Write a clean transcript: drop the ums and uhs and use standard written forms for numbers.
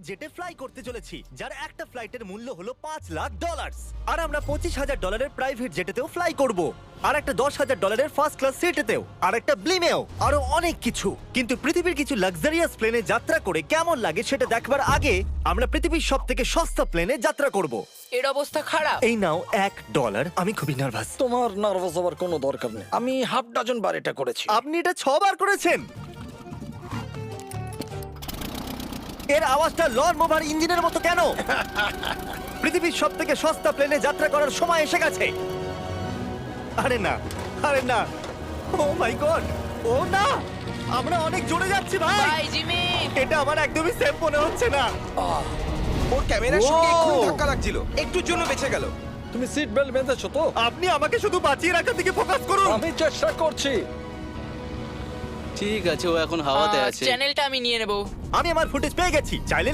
জেটে fly করতে চলেছি, যার একটা ফ্লাইটের মূল্য হলো $5,00,000। আর আমরা $25,000 প্রাইভেট জেটেতেও ফ্লাই করব, আর একটা $10,000 ফার্স্ট ক্লাস সিটেতেও, আর একটা ব্লিমেও, আরো অনেক কিছু। কিন্তু পৃথিবীর কিছু লাক্সারিয়াস প্লেনে যাত্রা করে কেমন লাগে সেটা দেখবার আগে আমরা পৃথিবীর সব থেকে সস্তা প্লেনে যাত্রা করব। এর অবস্থা খারাপ। এই নাও $1। আমি খুবই নার্ভাস। তোমার নার্ভাস হওয়ার কোনো দরকার নেই, আমি হাফ ডজন বার এটা করেছি। আপনি এটা 6 বার করেছেন। এর আওয়াজটা লন মোভার ইঞ্জিনের মতো কেন? পৃথিবীর সব থেকে সস্তা প্লেনে যাত্রা করার সময় এসে গেছে। আরে না, আরে না, ও মাই গড, ও না, আমরা অনেক জোরে যাচ্ছি ভাই। Bye Jimmy. এটা আমার একদমই সেফ মনে হচ্ছে না। ওর ক্যামেরার সঙ্গে Wow! এক্ষুনি ধাক্কা লাগছিল, একটুর জন্য বেঁচে গেল। তুমি সিট বেল্ট বেঁধেছো তো? আপনি আমাকে শুধু বাঁচিয়ে রাখার দিকে ফোকাস করুন। আমি চেষ্টা করছি। ঠিক আছে, ও এখন হাওয়াতে আছে। চ্যানেলটা আমি নিয়ে নেব। আমি আমার ফুটেজ পেয়ে গেছি, চাইলে